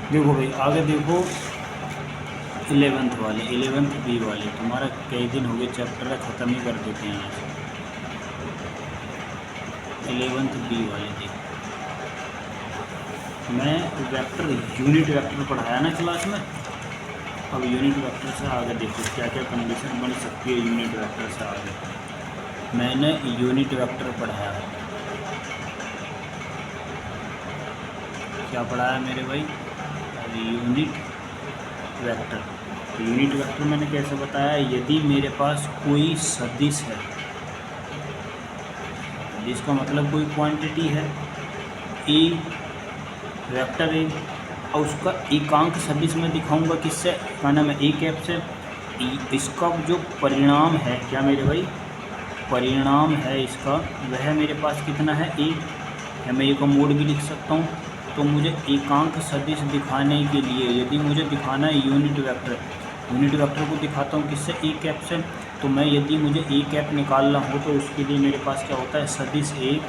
देखो भाई आगे देखो, 11th वाले 11th बी वाले, तुम्हारा कई दिन हो गए चैप्टर है, ख़त्म ही कर देते हैं आज। 11th बी वाले देखो, मैं वेक्टर यूनिट वेक्टर पढ़ाया ना क्लास में। अब यूनिट वेक्टर से आगे देखो क्या क्या कंडीशन बन सकती है यूनिट वेक्टर से आगे। मैंने यूनिट वेक्टर पढ़ाया है, क्या पढ़ाया मेरे भाई, यूनिट वेक्टर। तो यूनिट वेक्टर मैंने कैसे बताया, यदि मेरे पास कोई सदिश है, जिसका मतलब कोई क्वांटिटी है ए, वेक्टर ए, और उसका एकांक सदिश मैं दिखाऊंगा किससे, क्या नाम है, ए कैप से। इसका जो परिणाम है, क्या मेरे भाई, परिणाम है इसका, वह मेरे पास कितना है ए, या मैं ए का मोड भी लिख सकता हूँ। तो मुझे एकांक सदिश दिखाने के लिए, यदि मुझे दिखाना है यूनिट वेक्टर को दिखाता हूँ किससे, ए कैप से। तो मैं यदि मुझे ए कैप निकालना हो तो उसके लिए मेरे पास क्या होता है, सदिश ए,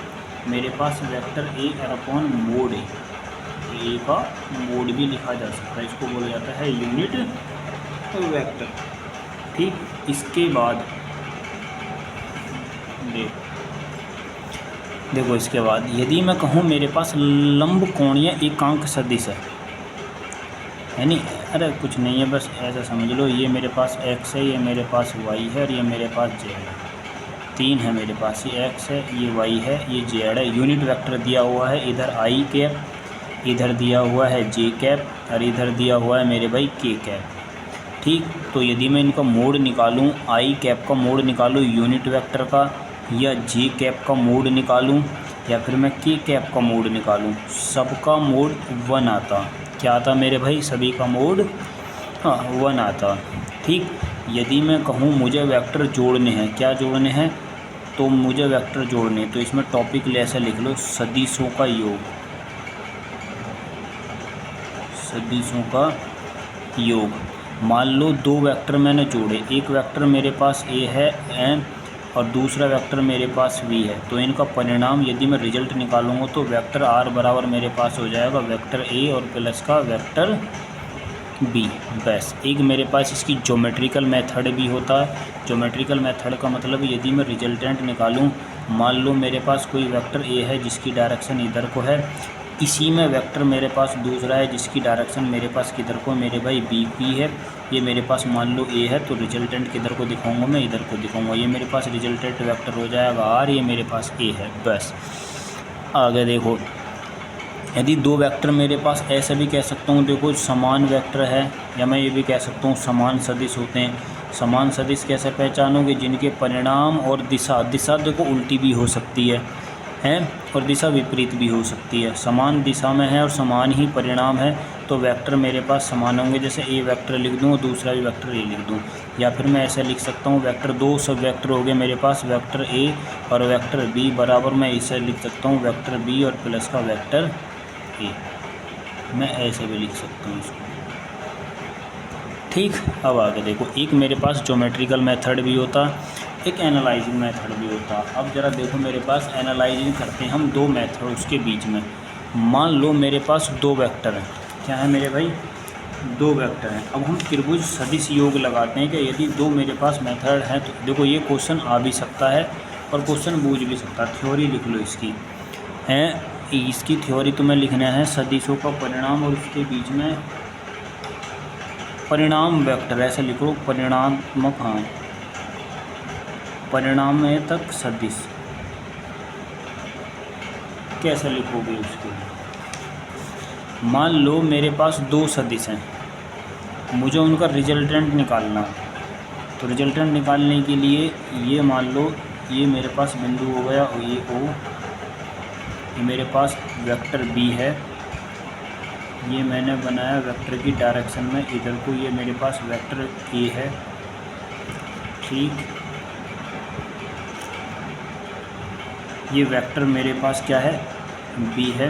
मेरे पास वेक्टर ए अपॉन मोड ए का मोड भी लिखा जा सकता है, इसको बोला जाता है यूनिट वेक्टर। ठीक, इसके बाद देखो इसके बाद यदि मैं कहूँ मेरे पास लंब कोणीय एकांक सदिश है नहीं, अरे कुछ नहीं है, बस ऐसा समझ लो, ये मेरे पास x है, ये मेरे पास y है, और ये मेरे पास z है। तीन है मेरे पास, ये x है, ये y है, ये z है। यूनिट वेक्टर दिया हुआ है, इधर i कैप, इधर दिया हुआ है j कैप, और इधर दिया हुआ है मेरे भाई k कैप। ठीक, तो यदि मैं इनका मोड निकालूं, i कैप का मोड निकालूं यूनिट वेक्टर का, या j कैप का मोड निकालूं, या फिर मैं k कैप का मोड निकालूं, सबका मोड 1 आता। क्या आता मेरे भाई, सभी का मोड 1 आता। ठीक, यदि मैं कहूँ मुझे वेक्टर जोड़ने हैं, क्या जोड़ने हैं, तो मुझे वेक्टर जोड़ने, तो इसमें टॉपिक ऐसा लिख लो, सदिशों का योग, सदिशों का योग। मान लो दो वेक्टर मैंने जोड़े, एक वेक्टर मेरे पास ए है एन, और दूसरा वेक्टर मेरे पास वी है। तो इनका परिणाम यदि मैं रिजल्ट निकालूंगा तो वेक्टर आर बराबर मेरे पास हो जाएगा वेक्टर ए और प्लस का वेक्टर बी। बस एक मेरे पास इसकी ज्योमेट्रिकल मेथड भी होता है। ज्योमेट्रिकल मेथड का मतलब यदि मैं रिजल्टेंट निकालूं, मान लो मेरे पास कोई वेक्टर ए है जिसकी डायरेक्शन इधर को है, इसी में वेक्टर मेरे पास दूसरा है जिसकी डायरेक्शन मेरे पास किधर को, मेरे भाई बी पी है। ये मेरे पास मान लो ए है, तो रिजल्टेंट किधर को दिखाऊंगा, मैं इधर को दिखाऊंगा। ये मेरे पास रिजल्टेंट वेक्टर हो जाएगा आर, ये मेरे पास ए है। बस आगे देखो, यदि दो वेक्टर मेरे पास ऐसा भी कह सकता हूँ, देखो समान वेक्टर है, या मैं ये भी कह सकता हूँ समान सदिश होते हैं। समान सदिश कैसे पहचानोगे, जिनके परिणाम और दिशा, दिशा देखो उल्टी भी हो सकती है और दिशा विपरीत भी हो सकती है। समान दिशा में है और समान ही परिणाम है, तो वेक्टर मेरे पास समान होंगे। जैसे ए वेक्टर लिख दूँ और दूसरा भी वेक्टर ए लिख दूँ, या फिर मैं ऐसे लिख सकता हूँ, वेक्टर दो सब वेक्टर हो गए मेरे पास, वेक्टर ए और वेक्टर बी बराबर, मैं इसे लिख सकता हूँ वेक्टर बी और प्लस का वेक्टर ए। मैं ऐसे भी लिख सकता हूँ इसको। ठीक, अब आगे देखो, एक मेरे पास ज्योमेट्रिकल मेथड भी होता, एक एनालाइजिंग मेथड भी होता। अब जरा देखो, मेरे पास एनालाइजिंग करते हैं हम दो मेथड उसके बीच में। मान लो मेरे पास दो वेक्टर हैं, क्या है मेरे भाई, दो वेक्टर हैं। अब हम त्रिभुज सदिश योग लगाते हैं कि यदि दो मेरे पास मेथड हैं, तो देखो ये क्वेश्चन आ भी सकता है और क्वेश्चन बूझ भी सकता है। थ्योरी लिख लो इसकी, है इसकी थ्योरी तुम्हें लिखना है, सदिशों का परिणाम और उसके बीच में परिणाम वेक्टर, ऐसे लिखो परिणात्मक, हाँ परिणाम में तक सदिश, कैसे लिखोगे उसके लिए। मान लो मेरे पास दो सदिश हैं, मुझे उनका रिजल्टेंट निकालना है। तो रिजल्टेंट निकालने के लिए ये मान लो, ये मेरे पास बिंदु हो गया, और ये ओ, ये मेरे पास वेक्टर बी है, ये मैंने बनाया वेक्टर की डायरेक्शन में इधर को, ये मेरे पास वेक्टर ए है। ठीक, ये वेक्टर मेरे पास क्या है, बी है।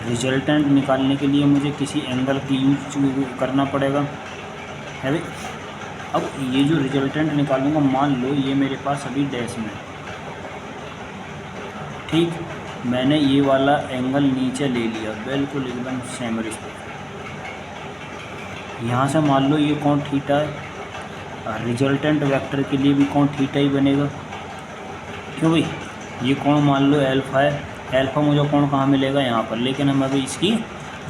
रिजल्टेंट निकालने के लिए मुझे किसी एंगल की यूज करना पड़ेगा, है भाई। अब ये जो रिजल्टेंट निकालूंगा, मान लो ये मेरे पास अभी डैश में, ठीक, मैंने ये वाला एंगल नीचे ले लिया, बिल्कुल एकदम सेम रिस्पेक्ट, यहाँ से मान लो ये कौन थीटा है, रिजल्टेंट वेक्टर के लिए भी कौन थीटा ही बनेगा, क्यों भाई, ये कौन मान लो अल्फ़ा है, अल्फ़ा मुझे कौन कहाँ मिलेगा यहाँ पर, लेकिन हमें अभी इसकी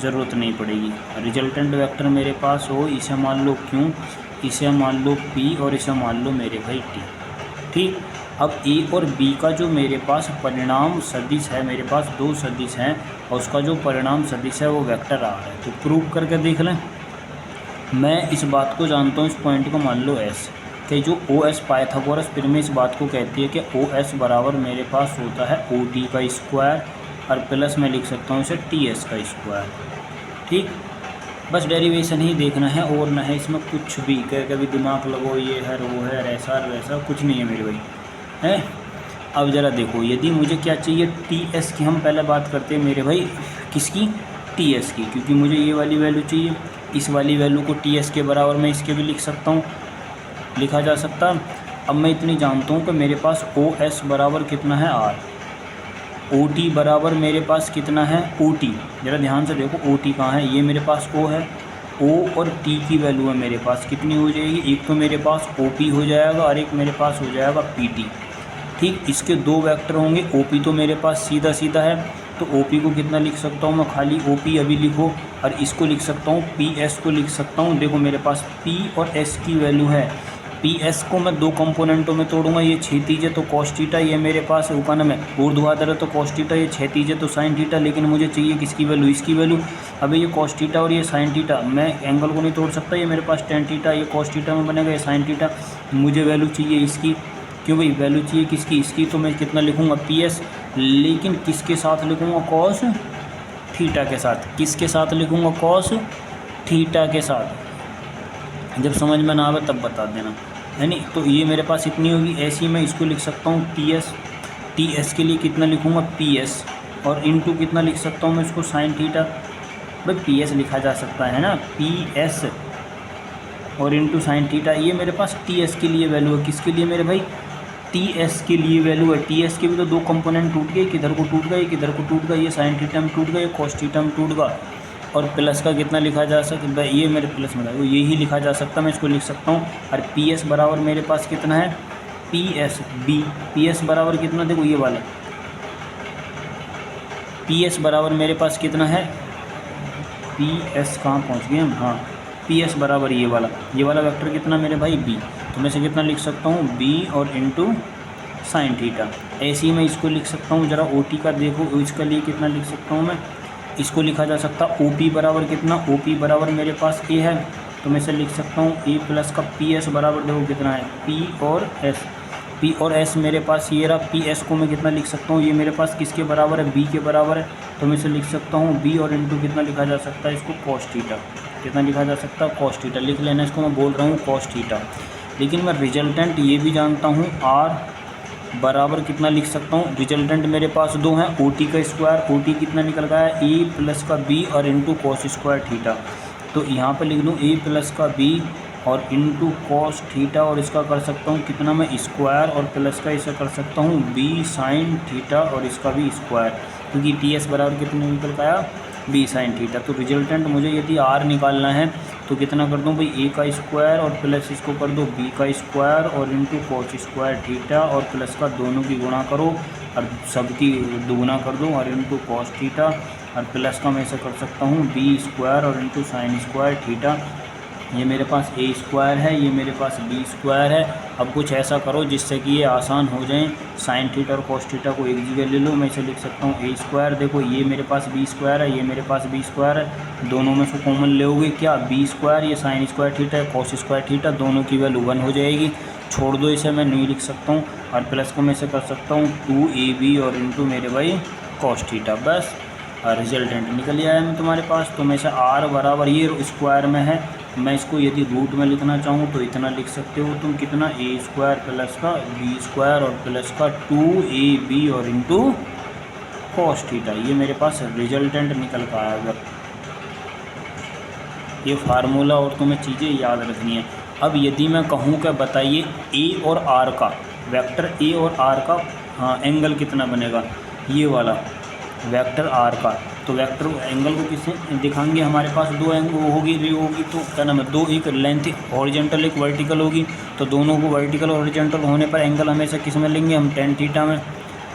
ज़रूरत नहीं पड़ेगी। रिजल्टेंट वेक्टर मेरे पास हो, इसे मान लो क्यों, इसे मान लो पी और इसे मान लो मेरे भाई टी। ठीक, अब ए और बी का जो मेरे पास परिणाम सदिश है, मेरे पास दो सदिश हैं और उसका जो परिणाम सदिश है वो वेक्टर आ रहा है। तो प्रूव करके देख लें। मैं इस बात को जानता हूँ, इस पॉइंट को मान लो एस, कि जो ओ एस पाइथागोरस प्रमेय इस बात को कहती है कि ओ एस बराबर मेरे पास होता है ओ टी का स्क्वायर और प्लस मैं लिख सकता हूँ इसे टी एस का स्क्वायर। ठीक, बस डेरिवेशन ही देखना है और न है इसमें कुछ भी, कभी दिमाग लगो ये है वो है ऐसा वैसा कुछ नहीं है मेरे भाई है। अब ज़रा देखो, यदि मुझे क्या चाहिए, टी एस की हम पहले बात करते हैं मेरे भाई, किसकी, टी एस की, क्योंकि मुझे ये वाली वैल्यू चाहिए। इस वाली वैल्यू को टी एस के बराबर मैं इसके भी लिख सकता हूँ, लिखा जा सकता। अब मैं इतनी जानता हूँ कि मेरे पास ओ एस बराबर कितना है आर, ओ टी बराबर मेरे पास कितना है ओ टी। ज़रा ध्यान से देखो ओ टी कहाँ है, ये मेरे पास ओ है, ओ और टी की वैल्यू है मेरे पास कितनी हो जाएगी, एक तो मेरे पास ओ पी हो जाएगा और एक मेरे पास हो जाएगा पी टी। ठीक, इसके दो वेक्टर होंगे, ओ पी तो मेरे पास सीधा सीधा है, तो ओ पी को कितना लिख सकता हूँ मैं, खाली ओ पी अभी लिखो, और इसको लिख सकता हूँ पी एस को लिख सकता हूँ। देखो मेरे पास पी और एस की वैल्यू है, पी एस को मैं दो कंपोनेंटों में तोड़ूंगा, ये क्षैतिज है तो कॉस थीटा, ये मेरे पास ऊपर में ऊर्ध्वाधर है तो कॉस थीटा, ये क्षैतिज है तो साइन थीटा, लेकिन मुझे चाहिए किसकी वैल्यू, इसकी वैल्यू। अभी ये कॉस थीटा और ये साइन थीटा, मैं एंगल को नहीं तोड़ सकता, ये मेरे पास टेन थीटा, ये कॉस थीटा में बनेगा, ये साइन थीटा, मुझे वैल्यू चाहिए इसकी, क्यों भाई वैल्यू चाहिए किसकी, इसकी, तो मैं कितना लिखूँगा पी एस, लेकिन किसके साथ लिखूँगा, कॉस थीटा के साथ, किसके साथ लिखूँगा, कॉस थीटा के साथ। जब समझ में ना आवे तब बता देना, है नहीं। तो ये मेरे पास इतनी होगी, ऐसी मैं इसको लिख सकता हूँ टी एस, टी एस के लिए कितना लिखूँगा पी एस, और इनटू कितना लिख सकता हूँ मैं इसको साइन थीटा, भाई पी एस लिखा जा सकता है ना, पी एस और इनटू साइन थीटा। ये मेरे पास टी एस के लिए वैल्यू है, किसके लिए मेरे भाई, टी एस के लिए वैल्यू है। टी एस के भी तो दो कंपोनेंट टूट गए, किधर को टूट गए, किधर को टूट गए, ये साइन थीटा में टूट गए, कॉस थीटा में टूट गया, और प्लस का कितना लिखा जा सकता है, ये मेरे प्लस में ये ही लिखा जा सकता है, मैं इसको लिख सकता हूँ। और पी एस बराबर मेरे पास कितना है, P S B, P S बराबर कितना, देखो ये वाला पी एस बराबर मेरे पास कितना है, पी एस कहाँ पहुँच गए हम, हाँ पी एस बराबर ये वाला वेक्टर कितना मेरे भाई बी, तो मैं से कितना लिख सकता हूँ बी और इनटू साइन थीटा। ऐसे ही मैं इसको लिख सकता हूँ, ज़रा ओ टी का देखो, इसके लिए कितना लिख सकता हूँ मैं, इसको लिखा जा सकता ओ पी बराबर कितना, ओ पी बराबर मेरे पास ए है, तो मैं इसे लिख सकता हूँ ए प्लस का पी एस बराबर देखो कितना है पी और एस, पी और एस मेरे पास ये रहा। पी एस को मैं कितना लिख सकता हूँ, ये मेरे पास किसके बराबर है, बी के बराबर है, तो मैं इसे लिख सकता हूँ बी और इनटू कितना लिखा जा सकता है इसको कॉस थीटा, कितना लिखा जा सकता है कॉस थीटा, लिख लेना इसको, मैं बोल रहा हूँ कॉस थीटा। लेकिन मैं रिजल्टेंट ये भी जानता हूँ आर बराबर कितना लिख सकता हूँ, रिजल्टेंट मेरे पास दो हैं, ओ टी का स्क्वायर, ओ टी कितना निकल गया है ए प्लस का बी और इनटू कॉस स्क्वायर थीटा, तो यहाँ पे लिख दूँ ए प्लस का बी और इनटू कॉस थीटा, और इसका कर सकता हूँ कितना मैं स्क्वायर, और प्लस का इसे कर सकता हूँ बी साइन थीटा और इसका भी स्क्वायर, क्योंकि टी एस बराबर कितने निकल गया बी साइन थीटा। तो रिजल्टेंट मुझे यदि आर निकालना है तो कितना कर दूँ भाई ए का स्क्वायर और प्लस इसको कर दो बी का स्क्वायर और इनटू कॉस स्क्वायर थीटा, और प्लस का दोनों की गुणा करो और सबकी दोगुना कर दो और इनटू कॉस थीटा, और प्लस का मैं ऐसे कर सकता हूँ बी स्क्वायर और इनटू साइन स्क्वायर थीटा। ये मेरे पास ए स्क्वायर है, ये मेरे पास बी स्क्वायर है। अब कुछ ऐसा करो जिससे कि ये आसान हो जाए, साइन थीटा और कॉस थीटा को एक जगह ले लो, मैं इसे लिख सकता हूँ ए स्क्वायर, देखो ये मेरे पास बी स्क्वायर है, ये मेरे पास बी स्क्वायर है, दोनों में से कॉमन लोगे क्या, बी स्क्वायर, ये साइन स्क्वायर थीटा है, कॉस स्क्वायर थीटा, दोनों की वैल्यू 1 हो जाएगी, छोड़ दो इसे, मैं नहीं लिख सकता हूँ, और प्लस को मैं इसे कर सकता हूँ 2ab और इनटू मेरे भाई कॉस थीटा, बस रिजल्टेंट निकल आया मैं तुम्हारे पास। तो मैं इसे आर बराबर ये स्क्वायर में है, मैं इसको यदि रूट में लिखना चाहूँ तो इतना लिख सकते हो तुम, कितना ए स्क्वायर प्लस का बी स्क्वायर और प्लस का 2ab और इनटू कॉस थीटा, ये मेरे पास रिजल्टेंट निकल का आएगा। ये फार्मूला और तुम्हें चीज़ें याद रखनी है। अब यदि मैं कहूँ कि बताइए ए और आर का वेक्टर, ए और आर का हाँ एंगल कितना बनेगा, ये वाला वेक्टर आर का, तो वेक्टर एंगल को किससे दिखाएंगे, हमारे पास दो एंगल होगी, रे होगी, तो क्या नाम है, दो, एक लेंथ हॉरिजॉन्टल एक वर्टिकल होगी, तो दोनों को वर्टिकल और हॉरिजॉन्टल होने पर एंगल हमेशा किस में लेंगे हम, tan थीटा में।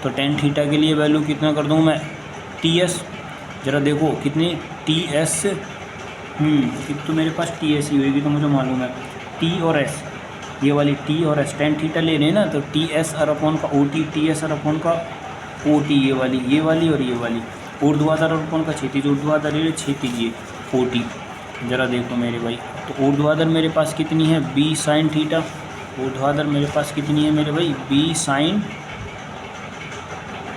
तो tan थीटा के लिए वैल्यू कितना कर दूँ मैं, TS, ज़रा देखो कितनी TS, तो मेरे पास TS ही होगी, तो मुझे मालूम है T और S, ये वाली T और S, tan थीटा ले रहे हैं ना, तो TS और अपॉन का OT, TS और अपॉन का OT, ये वाली और ये वाली, ऊर्ध्वाधर और अपॉन का क्षैतिज, ऊर्ध्वाधर ये क्षैतिज ये OT। ज़रा देखो मेरे भाई, तो ऊर्ध्वाधर मेरे पास कितनी है, B sin थीटा, ऊर्ध्वाधर मेरे पास कितनी है मेरे भाई, B sin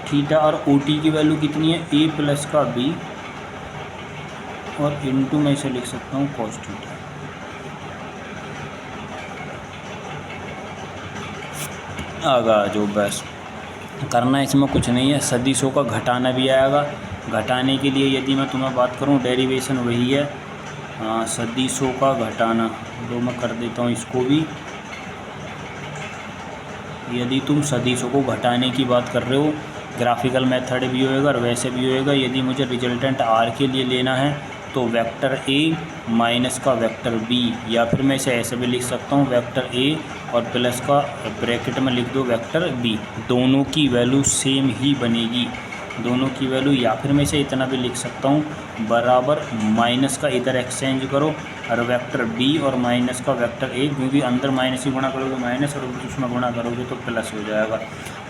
थीटा, और OT की वैल्यू कितनी है, A प्लस का B, और इनटू मैं इसे लिख सकता हूँ cos थीटा। आगा जो बस करना इसमें कुछ नहीं है, सदिशों का घटाना भी आएगा। घटाने के लिए यदि मैं तुम्हें बात करूं, डेरिवेशन वही है, सदिशों का घटाना, तो मैं कर देता हूं इसको भी। यदि तुम सदिशों को घटाने की बात कर रहे हो, ग्राफिकल मेथड भी होएगा और वैसे भी होएगा। यदि मुझे रिजल्टेंट R के लिए लेना है तो वेक्टर A माइनस का वेक्टर B, या फिर मैं इसे ऐसे भी लिख सकता हूँ, वेक्टर A और प्लस का ब्रैकेट में लिख दो वेक्टर B, दोनों की वैल्यू सेम ही बनेगी, दोनों की वैल्यू। या फिर मैं इसे इतना भी लिख सकता हूँ, बराबर माइनस का इधर एक्सचेंज करो और वेक्टर B और माइनस का वेक्टर A, क्योंकि अंदर माइनस ही गुणा करोगे माइनस और उसमें गुणा करोगे तो प्लस हो जाएगा।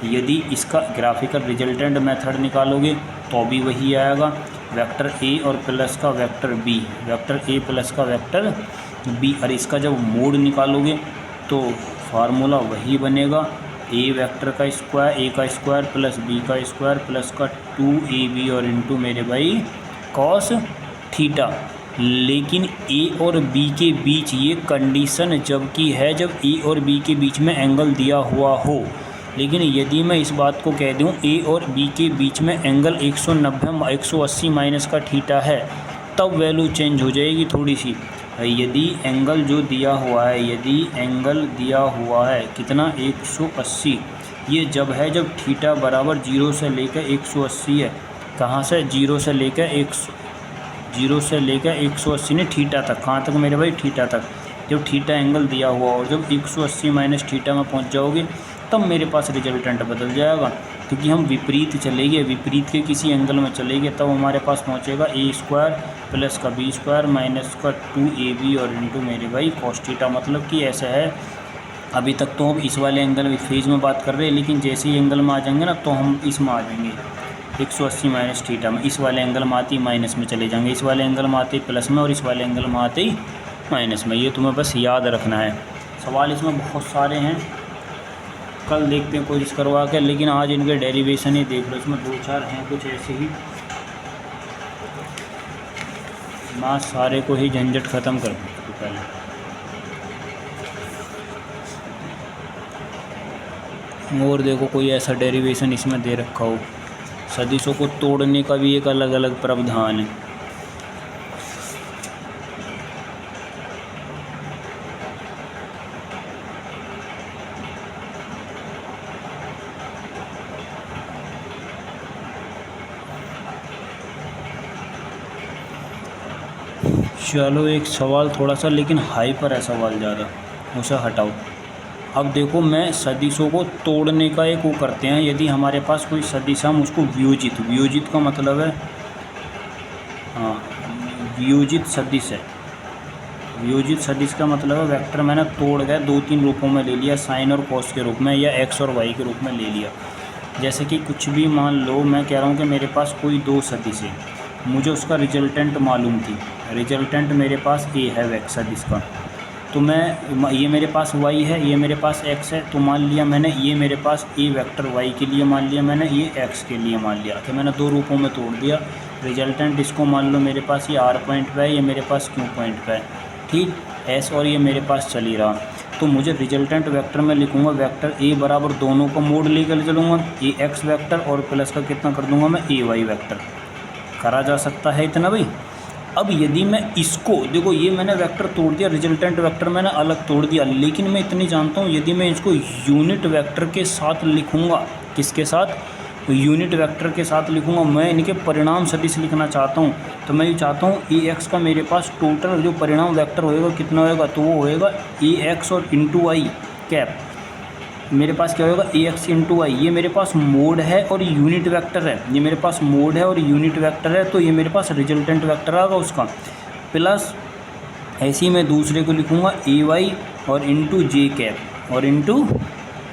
यदि इसका ग्राफिकल रिजल्टेंट मेथड निकालोगे तो भी वही आएगा, वेक्टर A और प्लस का vector B, vector A plus का वेक्टर B, और इसका जब मोड निकालोगे तो फार्मूला वही बनेगा, A वेक्टर का स्क्वायर, A का स्क्वायर प्लस B का स्क्वायर प्लस का 2AB और इंटू मेरे भाई cos थीटा। लेकिन A और B के बीच ये कंडीशन जबकि है जब A और B के बीच में एंगल दिया हुआ हो। लेकिन यदि मैं इस बात को कह दूं A और B के बीच में एंगल 180 माइनस का थीटा है, तब वैल्यू चेंज हो जाएगी थोड़ी सी। यदि एंगल जो दिया हुआ है, यदि एंगल दिया हुआ है कितना 180, ये जब है जब थीटा बराबर 0 से लेकर 180 है। कहाँ से 0 से लेकर 180 ने थीटा तक, कहाँ तक मेरे भाई, थीटा तक। जब थीटा एंगल दिया हुआ और जब 180 माइनस थीटा में पहुँच जाओगे तब मेरे पास रिजल्टेंट बदल जाएगा, क्योंकि हम विपरीत चलेंगे, विपरीत के किसी एंगल में चलेंगे तब हमारे पास पहुंचेगा A स्क्वायर प्लस का B स्क्वायर माइनस का 2AB और इंटू मेरे भाई cos थीटा। मतलब कि ऐसा है, अभी तक तो हम इस वाले एंगल फेज में बात कर रहे हैं, लेकिन जैसे ही एंगल में आ जाएंगे ना तो हम इसमें आ जाएंगे 180 माइनस थीटा में। इस वाले एंगल में आते ही माइनस में चले जाएंगे, इस वाले एंगल में आते ही प्लस में, और इस वाले एंगल में आते ही माइनस में। ये तुम्हें बस याद रखना है। सवाल इसमें बहुत सारे हैं, कल देखते हैं कोशिश करवा के, लेकिन आज इनके डेरिवेशन ही देख लो, इसमें 2-4 हैं कुछ ऐसे ही। मैं सारे को ही झंझट ख़त्म कर दूँ पहले। और देखो कोई ऐसा डेरिवेशन इसमें दे रखा हो, सदिशों को तोड़ने का भी एक अलग अलग प्रावधान है। चलो एक सवाल थोड़ा सा लेकिन हाई पर है सवाल ज़्यादा, उसे हटाओ। अब देखो मैं सदिशों को तोड़ने का एक वो करते हैं। यदि हमारे पास कोई सदिश, हम उसको वियोजित का मतलब है, हाँ वियोजित सदिश है। वियोजित सदिश का मतलब है वेक्टर मैंने तोड़ गया 2-3 रूपों में ले लिया, साइन और कॉस के रूप में या एक्स और वाई के रूप में ले लिया। जैसे कि कुछ भी मान लो, मैं कह रहा हूँ कि मेरे पास कोई 2 सदिश है, मुझे उसका रिजल्टेंट मालूम थी। रिजल्टेंट मेरे पास A है वेक्टर सदिश का, तो मैं ये मेरे पास y है, ये मेरे पास x है, तो मान लिया मैंने ये मेरे पास A वेक्टर y के लिए मान लिया मैंने, ये x के लिए मान लिया, तो मैंने 2 रूपों में तोड़ दिया। रिजल्टेंट इसको मान लो मेरे पास ये R पॉइंट पे है, ये मेरे पास Q पॉइंट पे है, ठीक, S और ये मेरे पास चल ही रहा। तो मुझे रिजल्टेंट वेक्टर में लिखूँगा वेक्टर A बराबर दोनों का मोड लेकर चलूँगा, AX वेक्टर और प्लस का कितना कर दूँगा मैं AY वेक्टर। करा जा सकता है इतना भाई। अब यदि मैं इसको देखो, ये मैंने वेक्टर तोड़ दिया, रिजल्टेंट वेक्टर मैंने अलग तोड़ दिया, लेकिन मैं इतनी जानता हूँ यदि मैं इसको यूनिट वेक्टर के साथ लिखूँगा, किसके साथ, यूनिट वेक्टर के साथ लिखूँगा। मैं इनके परिणाम सदिश लिखना चाहता हूँ, तो मैं ये चाहता हूँ ए एक्स का मेरे पास टोटल जो परिणाम वेक्टर होएगा कितना होएगा, तो वो होएगा ए एक्स और इंटू आई कैप। मेरे पास क्या होगा, ए एक्स इंटू आई। ये मेरे पास मोड है और यूनिट वेक्टर है, ये मेरे पास मोड है और यूनिट वेक्टर है, तो ये मेरे पास रिजल्टेंट वेक्टर आएगा उसका। प्लस ऐसे ही मैं दूसरे को लिखूँगा ए वाई और इंटू जे कैप और इंटू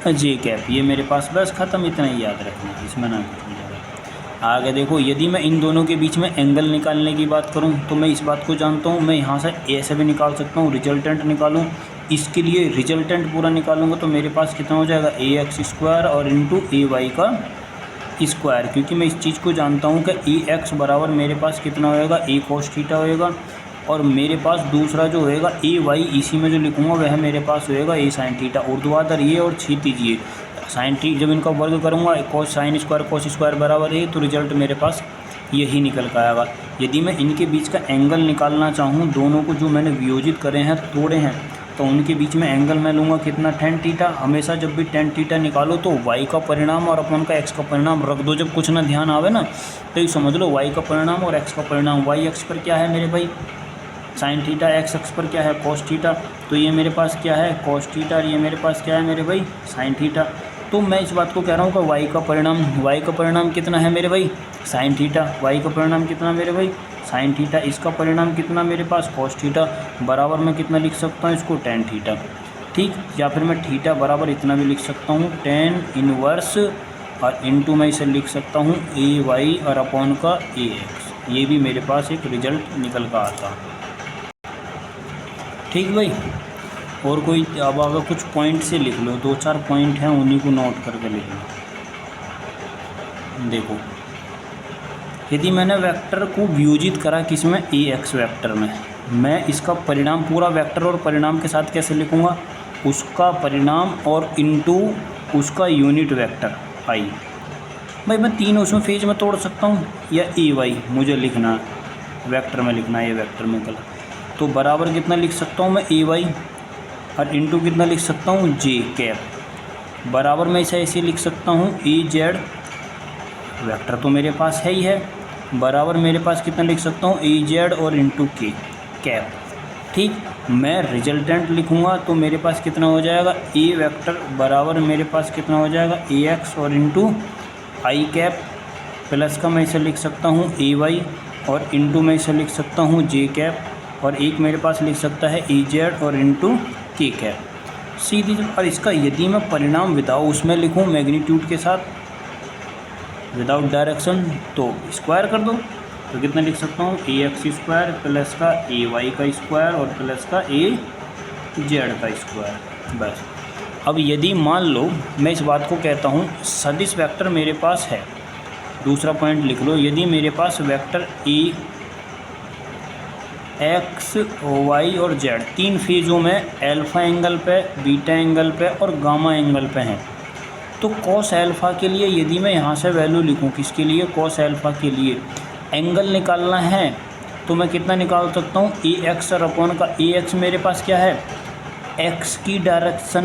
जे कैप। ये मेरे पास बस ख़त्म, इतना ही याद रखना, इसमें ना कुछ ज़्यादा। आगे देखो, यदि मैं इन दोनों के बीच में एंगल निकालने की बात करूं तो मैं इस बात को जानता हूं, मैं यहाँ से ऐसे भी निकाल सकता हूं, रिजल्टेंट निकालूं। इसके लिए रिजल्टेंट पूरा निकालूंगा तो मेरे पास कितना हो जाएगा, ए एक्स स्क्वायर और इंटू ए वाई का स्क्वायर, क्योंकि मैं इस चीज़ को जानता हूँ कि ए एक्स बराबर मेरे पास कितना होएगा, ए कॉस थीटा होएगा, और मेरे पास दूसरा जो होएगा ए वाई, इसी में जो लिखूँगा वह मेरे पास होएगा ए साइन थीटा। ऊर्ध्वाधर ये और क्षैतिज ये, साइन टी जब इनका वर्ग करूँगा cos sine square cos square बराबर है, तो रिजल्ट मेरे पास यही निकल कर आएगा। यदि मैं इनके बीच का एंगल निकालना चाहूँ, दोनों को जो मैंने वियोजित करे हैं, तोड़े हैं, तो उनके बीच में एंगल मैं लूँगा कितना, tan थीटा। हमेशा जब भी tan थीटा निकालो तो y का परिणाम और अपन का x का परिणाम रख दो, जब कुछ ना ध्यान आवे ना तो ये समझ लो y का परिणाम और x का परिणाम। y अक्ष पर क्या है मेरे भाई, साइन थीटा, x अक्ष पर क्या है, कॉस थीटा। तो ये मेरे पास क्या है, कॉस थीटा, और ये मेरे पास क्या है मेरे भाई, साइन थीटा। तो मैं इस बात को कह रहा हूँ कि y का परिणाम कितना है मेरे भाई, साइन थीटा। y का परिणाम कितना मेरे भाई, साइन थीटा। इसका परिणाम कितना मेरे पास, कॉस थीटा। बराबर मैं कितना लिख सकता हूँ इसको, tan थीटा, ठीक। या फिर मैं थीटा बराबर इतना भी लिख सकता हूँ, tan इनवर्स, और इनटू मैं इसे लिख सकता हूँ ए वाई और अपॉन का ए एक्स। ये भी मेरे पास एक रिजल्ट निकल कर आता, ठीक भाई। और कोई अब अगर कुछ पॉइंट से लिख लो, 2-4 पॉइंट हैं, उन्हीं को नोट करके लिख लो। देखो, यदि मैंने वेक्टर को वियोजित करा किसमें, ए एक्स वेक्टर में, मैं इसका परिणाम पूरा वेक्टर और परिणाम के साथ कैसे लिखूँगा, उसका परिणाम और इनटू उसका यूनिट वेक्टर आई। भाई मैं तीनों उसमें फेज में तोड़ सकता हूँ, या ए वाई मुझे लिखना वेक्टर में लिखना है, ये वेक्टर में कल, तो बराबर कितना लिख सकता हूँ मैं, ए वाई, और इनटू कितना लिख सकता हूँ, जे कैप। बराबर मैं इसे ऐसे लिख सकता हूँ, ए जेड, वेक्टर तो मेरे पास है ही है, बराबर मेरे पास कितना लिख सकता हूँ, ए जेड और इंटू के कैप, ठीक। मैं रिजल्टेंट लिखूँगा तो मेरे पास कितना हो जाएगा, ए वेक्टर बराबर मेरे पास कितना हो जाएगा, ए एक्स और इंटू आई कैप, प्लस का मैं इसे लिख सकता हूँ ए वाई, और इंटू मैं इसे लिख सकता हूँ जे कैप, और एक मेरे पास लिख सकता है ए जेड और इंटू के कैप, सीधी। और इसका यदि मैं परिणाम विदाउट उसमें लिखूँ मैग्नीट्यूड के साथ, विदाउट डायरेक्शन, तो स्क्वायर कर दो, तो कितना लिख सकता हूँ, ए एक्स स्क्वायर प्लस का ए वाई का स्क्वायर और प्लस का ए जेड का स्क्वायर, बस। अब यदि मान लो मैं इस बात को कहता हूँ सदिश वेक्टर मेरे पास है, दूसरा पॉइंट लिख लो, यदि मेरे पास वेक्टर ए एक्स वाई और जेड तीन फेज़ों में अल्फ़ा एंगल पे, बीटा एंगल पे और गामा एंगल पे हैं, तो कॉस अल्फ़ा के लिए यदि मैं यहाँ से वैल्यू लिखूँ, किसके लिए, कॉस अल्फ़ा के लिए एंगल निकालना है, तो मैं कितना निकाल सकता हूँ, ए एक्स और अपॉन का ए एक्स मेरे पास क्या है, एक्स की डायरेक्शन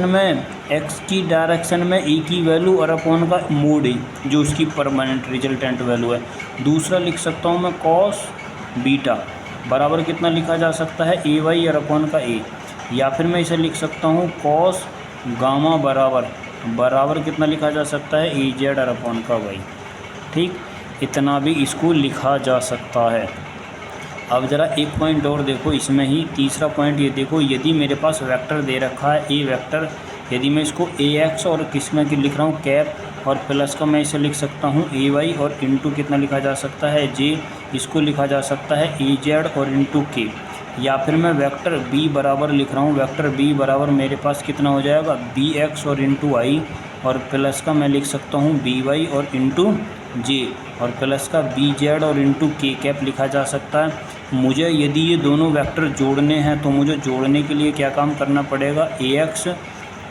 में ए की वैल्यू और अपॉन का मोड ए, जो उसकी परमानेंट रिजल्टेंट वैल्यू है। दूसरा लिख सकता हूँ मैं कॉस बीटा बराबर कितना लिखा जा सकता है, ए वाई और अपॉन का ए, या फिर मैं इसे लिख सकता हूँ कॉस गामा बराबर कितना लिखा जा सकता है, ए जेड और अपॉन का वाई, ठीक। इतना भी इसको लिखा जा सकता है। अब ज़रा एक पॉइंट और देखो इसमें ही, तीसरा पॉइंट ये देखो, यदि मेरे पास वेक्टर दे रखा है ए वेक्टर, यदि मैं इसको ए एक्स और किसमें की लिख रहा हूँ कैप, और प्लस का मैं इसे लिख सकता हूँ ए वाई, और इंटू कितना लिखा जा सकता है, जे, इसको लिखा जा सकता है ए जेड और इंटू के। या फिर मैं वेक्टर बी बराबर लिख रहा हूँ, वेक्टर बी बराबर मेरे पास कितना हो जाएगा, बी एक्स और इंटू आई, और प्लस का मैं लिख सकता हूँ बी वाई और इंटू जे, और प्लस का बी जेड और इंटू के कैप लिखा जा सकता है। मुझे यदि ये दोनों वेक्टर जोड़ने हैं तो मुझे जोड़ने के लिए क्या काम करना पड़ेगा, ए एक्स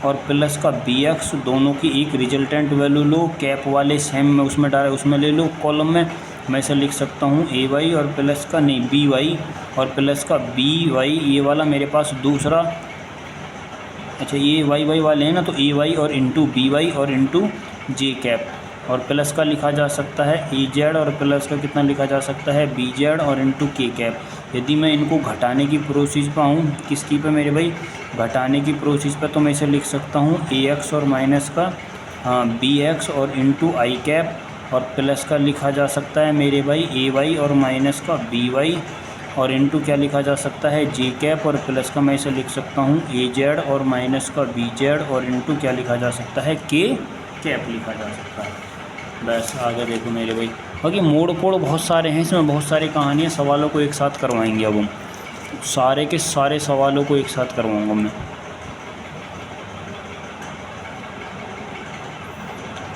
और प्लस का बी एक्स, दोनों की एक रिजल्टेंट वैल्यू लो, कैप वाले सेम में उसमें ले लो कॉलम में, मैं इसे लिख सकता हूँ ए वाई और प्लस का नहीं बी वाई और प्लस का बी वाई, ये वाला मेरे पास दूसरा, अच्छा ये वाई वाले हैं ना, तो ए वाई और इंटू बी वाई और इंटू जे कैप, और प्लस का लिखा जा सकता है ए जेड, और प्लस का कितना लिखा जा सकता है बी जेड, और इंटू के कैप। यदि मैं इनको घटाने की प्रोसेस पर आऊँ, किसकी पे मेरे भाई, घटाने की प्रोसेस पर, तो मैं इसे लिख सकता हूँ ए एक्स और माइनस का बी एक्स और इंटू आई कैप, और प्लस का लिखा जा सकता है मेरे भाई ए वाई और माइनस का बी वाई, और इंटू क्या लिखा जा सकता है जे कैप, और प्लस का मैं इसे लिख सकता हूँ ए जेड और माइनस का बी जेड, और इंटू क्या लिखा जा सकता है के कैप लिखा जा सकता है। बस आगे देखो मेरे भाई, बाकी मोड़ कोड़ बहुत सारे हैं इसमें, बहुत सारी कहानियाँ, सवालों को एक साथ करवाएंगे। अब हम सारे के सारे सवालों को एक साथ करवाऊँगा मैं।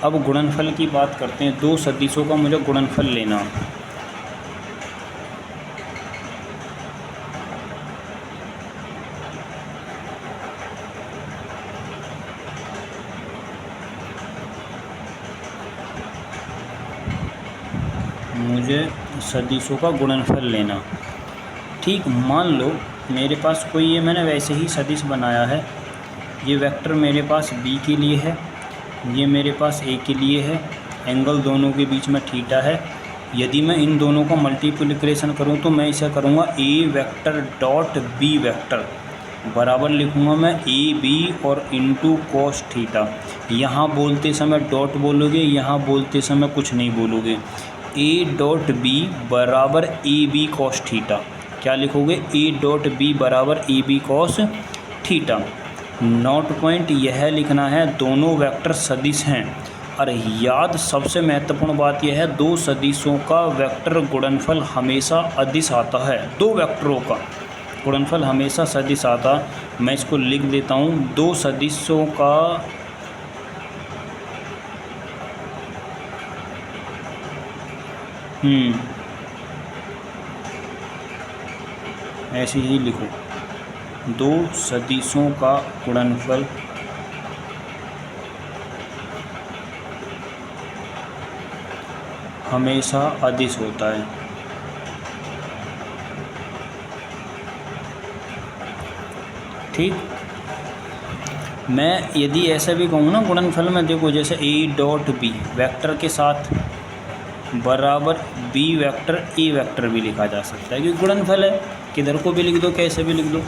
अब गुणनफल की बात करते हैं। दो सदिशों का मुझे गुणनफल लेना। मुझे सदिशों का गुणनफल लेना। ठीक, मान लो मेरे पास कोई, ये मैंने वैसे ही सदिश बनाया है, ये वेक्टर मेरे पास b के लिए है, ये मेरे पास a के लिए है, एंगल दोनों के बीच में थीटा है। यदि मैं इन दोनों का मल्टीप्लिकेशन करूं तो मैं इसे करूंगा a vector dot b vector बराबर लिखूंगा मैं ए बी और इंटू कॉस थीटा। यहाँ बोलते समय डॉट बोलोगे, यहाँ बोलते समय कुछ नहीं बोलोगे। ए डॉट बी बराबर ए बी कॉस थीटा। क्या लिखोगे, ए डॉट बी बराबर A B cos theta. Note point यह लिखना है दोनों वेक्टर सदिश हैं। और याद सबसे महत्वपूर्ण बात यह है, दो सदिशों का वेक्टर गुणनफल हमेशा अदिश आता है। दो वेक्टरों का गुणनफल हमेशा सदिश आता। मैं इसको लिख देता हूँ, दो सदिशों का ऐसे ही लिखो, दो सदिशों का गुणनफल हमेशा अदिश होता है। ठीक, मैं यदि ऐसा भी कहूँ ना गुणनफल में, देखो जैसे ए डॉट बी वेक्टर के साथ बराबर बी वेक्टर ए वेक्टर भी लिखा जा सकता है, क्योंकि गुणनफल है, किधर को भी लिख दो, कैसे भी लिख दो,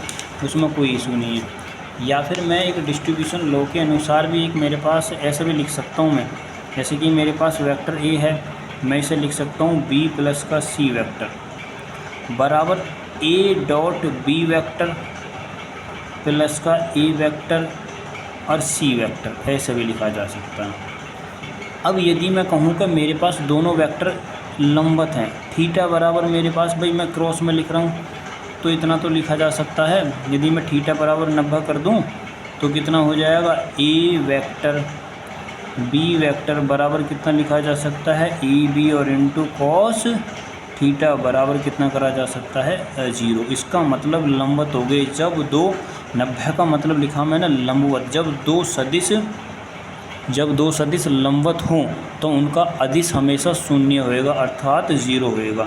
उसमें कोई इशू नहीं है। या फिर मैं एक डिस्ट्रीब्यूशन लॉ के अनुसार भी एक मेरे पास ऐसे भी लिख सकता हूँ मैं, जैसे कि मेरे पास वेक्टर ए है, मैं इसे लिख सकता हूँ बी प्लस का सी वेक्टर बराबर A dot B vector plus का ए वेक्टर और सी वेक्टर, ऐसे भी लिखा जा सकता है। अब यदि मैं कहूँ कि मेरे पास दोनों वेक्टर लंबवत हैं, थीटा बराबर मेरे पास, भाई मैं क्रॉस में लिख रहा हूँ तो इतना तो लिखा जा सकता है। यदि मैं थीटा बराबर 90 कर दूँ तो कितना हो जाएगा, ए वेक्टर बी वेक्टर बराबर कितना लिखा जा सकता है, ए बी और इंटू कॉस थीटा बराबर कितना करा जा सकता है, 0। इसका मतलब लंबवत हो गए। जब दो 90 का मतलब लिखा मैंने लंबवत, जब दो सदिश लंबवत हों तो उनका अदिश हमेशा शून्य होएगा, अर्थात 0 होएगा।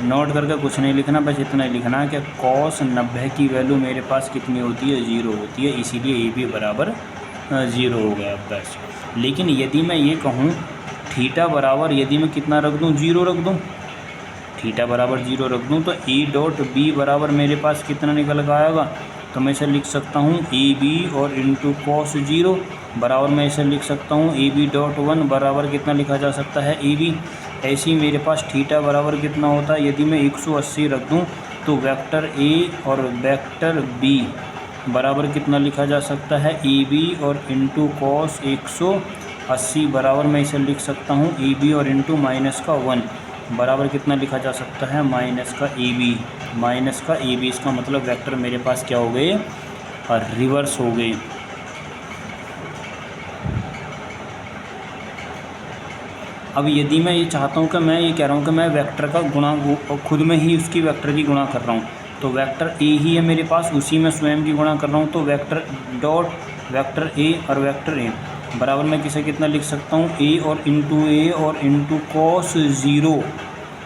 नोट करके कुछ नहीं लिखना, बस इतना ही लिखना है कि कॉस 90 की वैल्यू मेरे पास कितनी होती है, 0 होती है, इसीलिए ए बी बराबर 0 हो गया बस। लेकिन यदि मैं ये कहूँ थीटा बराबर, यदि मैं कितना रख दूँ, 0 रख दूँ, थीटा बराबर 0 रख दूँ तो ए डॉट बी बराबर मेरे पास कितना निकल कर आएगा, तो मैं इसे लिख सकता हूँ ए बी और इंटू कॉस 0 बराबर, मैं इसे लिख सकता हूँ ए बी डॉट 1 बराबर कितना लिखा जा सकता है, ए बी। ऐसे ही मेरे पास थीटा बराबर कितना होता है, यदि मैं 180 रख दूँ तो वेक्टर ए और वेक्टर बी बराबर कितना लिखा जा सकता है, ए बी और इंटू कॉस 180 बराबर, मैं इसे लिख सकता हूँ ए बी और इंटू माइनस का 1 बराबर कितना लिखा जा सकता है, माइनस का ए बी, माइनस का ए बी। इसका मतलब वेक्टर मेरे पास क्या हो गए, और रिवर्स हो गए। अब यदि मैं ये चाहता हूँ कि मैं ये कह रहा हूँ कि मैं वेक्टर का गुणा खुद में ही उसकी वेक्टर की गुणा कर रहा हूँ, तो वेक्टर ए ही है मेरे पास, उसी में स्वयं की गुणा कर रहा हूँ, तो वेक्टर डॉट वेक्टर ए और वेक्टर ए बराबर मैं किसे कितना लिख सकता हूँ, ए और इंटू कॉस 0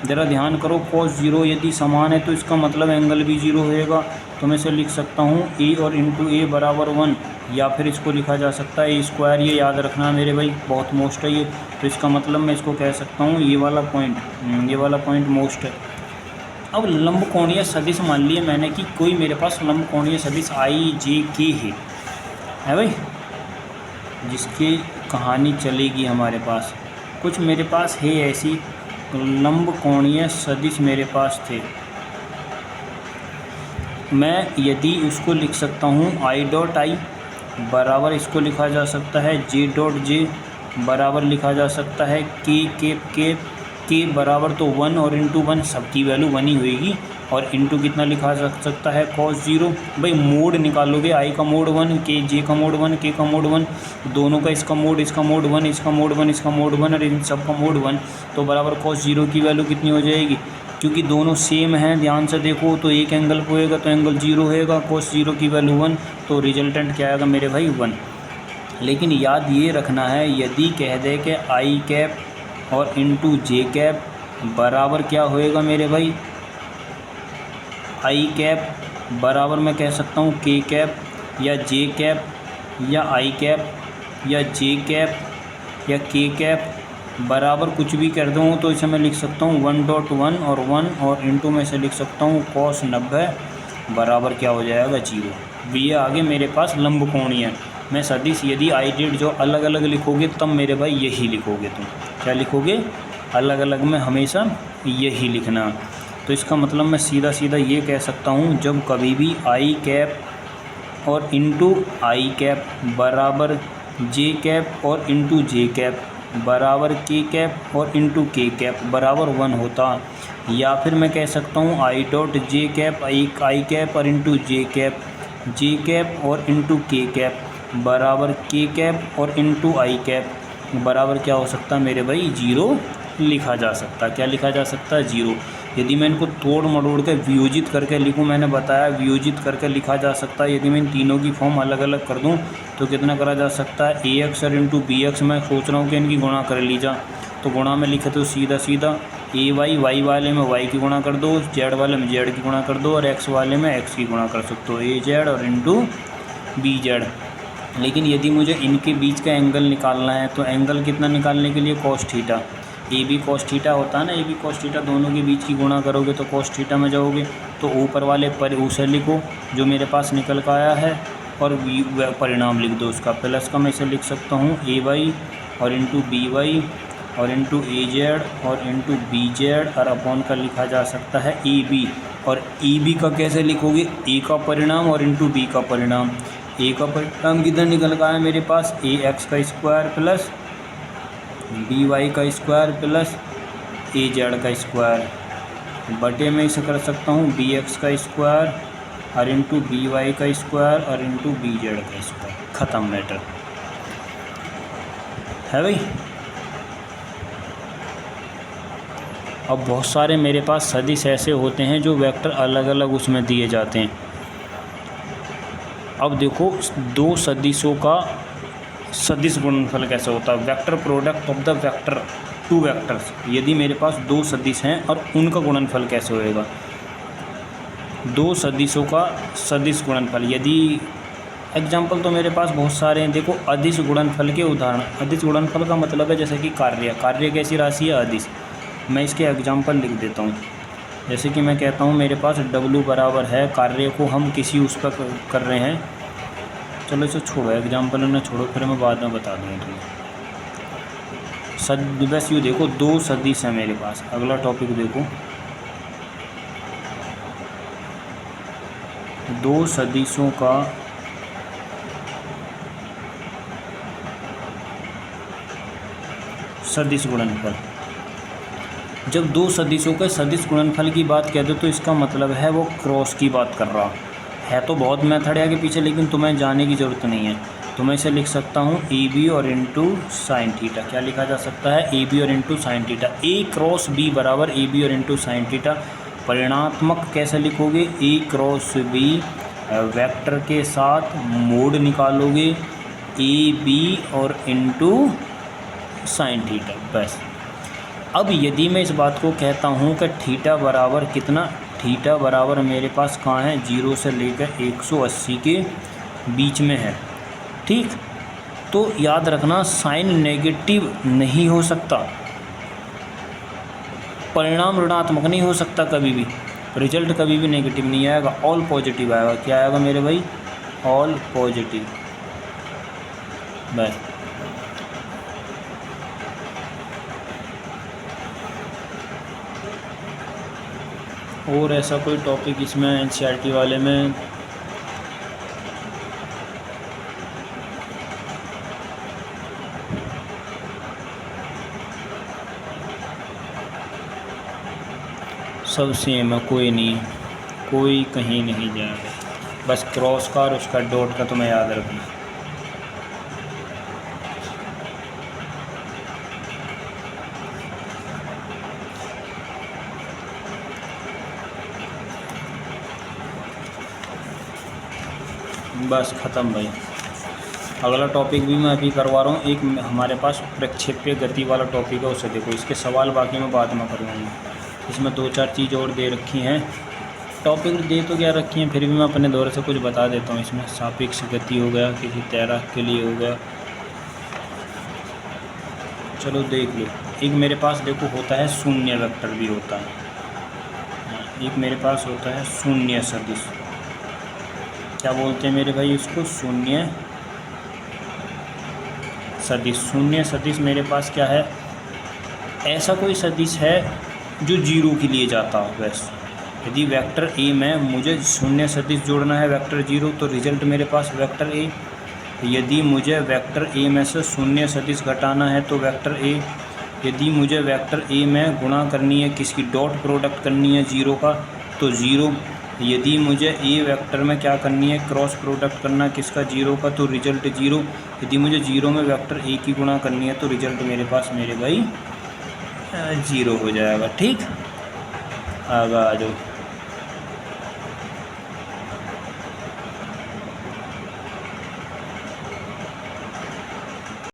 ज़रा ध्यान करो, cos 0 यदि समान है तो इसका मतलब एंगल भी 0 होएगा। तो मैं इसे लिख सकता हूँ a और इंटू ए बराबर 1, या फिर इसको लिखा जा सकता है a²। ये याद रखना मेरे भाई, बहुत मोस्ट है ये। तो इसका मतलब मैं इसको कह सकता हूँ ये वाला पॉइंट मोस्ट है। अब लंबकोणीय सदिश मान लिया मैंने कि कोई मेरे पास लंबकोणीय सदिश IJK है भाई, जिसकी कहानी चलेगी हमारे पास। कुछ मेरे पास है ऐसी लंबकोणीय सदिश मेरे पास थे, मैं यदि उसको लिख सकता हूँ I.I बराबर इसको लिखा जा सकता है J.J बराबर लिखा जा सकता है K बराबर तो 1 और इंटू 1, सबकी वैल्यू 1 ही होएगी, और इंटू कितना लिखा जा सकता है cos 0। भाई मोड निकालोगे, I का मोड 1, J का मोड 1, K का मोड 1, दोनों का इसका मोड 1, इसका मोड 1, इसका मोड 1 और इन सब का मोड 1, तो बराबर cos 0 की वैल्यू कितनी हो जाएगी। क्योंकि दोनों सेम हैं, ध्यान से देखो, तो एक एंगल पे होएगा तो एंगल 0 होएगा, cos 0 की वैल्यू 1, तो रिजल्टेंट क्या आएगा मेरे भाई 1। लेकिन याद ये रखना है, यदि कह दे कि I और इंटू J बराबर क्या होएगा मेरे भाई, I बराबर मैं कह सकता हूँ K या J या I या J या K बराबर कुछ भी कर दूँ, तो इसे मैं लिख सकता हूँ 1.1 और 1 और इंटू में से लिख सकता हूँ cos 90 बराबर क्या हो जाएगा 0। ये आगे मेरे पास लंबकोणीय है। मैं सदिश यदि I जो अलग अलग लिखोगे तब मेरे भाई यही लिखोगे, तुम क्या लिखोगे, अलग अलग में हमेशा यही लिखना। तो इसका मतलब मैं सीधा सीधा ये कह सकता हूँ, जब कभी भी I और इंटू I बराबर J और इंटू J बराबर K और इंटू K बराबर 1 होता, या फिर मैं कह सकता हूँ I.J I और इंटू J और इंटू K बराबर K और इंटू I बराबर क्या हो सकता है मेरे भाई 0 लिखा जा सकता है। क्या लिखा जा सकता है 0। यदि मैं इनको तोड़ मरोड़ के वियोजित करके लिखूँ, मैंने बताया वियोजित करके लिखा जा सकता है। यदि मैं इन तीनों की फॉर्म अलग अलग कर दूं तो कितना करा जा सकता है AX और इंटू BX। मैं सोच रहा हूँ कि इनकी गुणा कर ली जा, तो गुणा में लिखे तो सीधा सीधा AY वाई वाले में Y की गुणा कर दो, Z वाले में Z की गुणा कर दो, और X वाले में X की गुणा कर सकते हो, AZ और इंटू BZ। लेकिन यदि मुझे इनके बीच का एंगल निकालना है, तो एंगल कितना निकालने के लिए cos theta, AB cos theta होता है ना, AB cos थीटा, दोनों के बीच की गुणा करोगे तो cos थीटा में जाओगे। तो ऊपर वाले पर उसे लिखो जो मेरे पास निकल का आया है, और परिणाम लिख दो उसका, प्लस का मैं इसे लिख सकता हूँ AY और इंटू BY और इंटू AZ और इंटू BZ, और अपॉन का लिखा जा सकता है AB। और EB का कैसे लिखोगे, A का परिणाम और इंटू B का परिणाम। A का परिणाम किधर निकल का है मेरे पास, AX का स्क्वायर प्लस BY का स्क्वायर प्लस AZ का स्क्वायर, बटे में इसे कर सकता हूँ BX का स्क्वायर और इंटू BY का स्क्वायर और इंटू BZ का स्क्वायर। ख़त्म मैटर है भाई। अब बहुत सारे मेरे पास सदिश ऐसे होते हैं जो वेक्टर अलग अलग उसमें दिए जाते हैं। अब देखो, दो सदिशों का सदिश गुणनफल कैसे होता है, vector product of the vector two vectors. यदि मेरे पास दो सदिश हैं और उनका गुणनफल कैसे होएगा, दो सदिशों का सदिश गुणनफल। यदि एग्जाम्पल तो मेरे पास बहुत सारे हैं। देखो, अदिश गुणनफल के उदाहरण। अदिश गुणनफल का मतलब है जैसे कि कार्य कैसी राशि है, अदिश। मैं इसके एग्जाम्पल लिख देता हूँ। जैसे कि मैं कहता हूँ मेरे पास W बराबर है, कार्य को हम किसी उस पर कर रहे हैं, चलो इसे छोड़ो, एग्जाम्पल ना छोड़ो, फिर मैं बाद में बता दूँगा तुम्हें। बस यूँ देखो, दो सदिश हैं मेरे पास। अगला टॉपिक देखो, दो सदिशों का सदिश गुणनफल। जब दो सदिशों के सदिश गुणनफल की बात कहते हो तो इसका मतलब है वो क्रॉस की बात कर रहा है। तो बहुत मेथड है आगे पीछे, लेकिन तुम्हें जाने की ज़रूरत नहीं है। तो मैं इसे लिख सकता हूँ AB और इंटू साइन थीटा। क्या लिखा जा सकता है, AB और into sine theta. A cross B बराबर AB और इंटू साइन थीटा। परिणात्मक कैसे लिखोगे, A क्रॉस B वेक्टर के साथ मोड निकालोगे AB और इंटू साइन थीटा। बस अब यदि मैं इस बात को कहता हूँ कि थीटा बराबर कितना, थीटा बराबर मेरे पास कहाँ है, 0 से लेकर 180 के बीच में है, ठीक। तो याद रखना साइन नेगेटिव नहीं हो सकता, परिणाम ऋणात्मक नहीं हो सकता कभी भी, रिजल्ट कभी भी नेगेटिव नहीं आएगा, ऑल पॉजिटिव आएगा। क्या आएगा मेरे भाई, ऑल पॉजिटिव। बस और ऐसा कोई टॉपिक इसमें एनसीईआरटी वाले में सब सेम है, कोई नहीं, कोई कहीं नहीं जाएगा, बस क्रॉस का और उसका डॉट का तुम्हें याद रखना। बस ख़त्म भाई। अगला टॉपिक भी मैं अभी करवा रहा हूँ, एक हमारे पास प्रक्षेप्य गति वाला टॉपिक है, उसे देखो। इसके सवाल बाकी मैं बाद में करूँगा। इसमें 2-4 चीज़ और दे रखी हैं, टॉपिक दे तो क्या रखी हैं, फिर भी मैं अपने दौरे से कुछ बता देता हूँ। इसमें सापेक्ष गति हो गया, किसी तैराक के लिए हो गया, चलो देख लो। एक मेरे पास देखो होता है शून्य वेक्टर भी होता है, एक मेरे पास होता है शून्य सदिश। क्या बोलते हैं मेरे भाई इसको, शून्य सदिश। शून्य सदिश मेरे पास क्या है, ऐसा कोई सदिश है जो जीरो के लिए जाता हो। वैसे यदि वेक्टर ए में मुझे शून्य सदिश जोड़ना है वेक्टर जीरो, तो रिजल्ट मेरे पास वेक्टर ए। यदि मुझे वेक्टर ए में से शून्य सदिश घटाना है तो वेक्टर ए। यदि मुझे वेक्टर ए में गुणा करनी है, किसकी डॉट प्रोडक्ट करनी है जीरो का, तो जीरो। यदि मुझे ए वेक्टर में क्या करनी है, क्रॉस प्रोडक्ट करना किसका, जीरो का, तो रिजल्ट जीरो। यदि मुझे जीरो में वेक्टर ए की गुणा करनी है तो रिजल्ट मेरे पास मेरे भाई जीरो हो जाएगा, ठीक। आगे आ जाओ।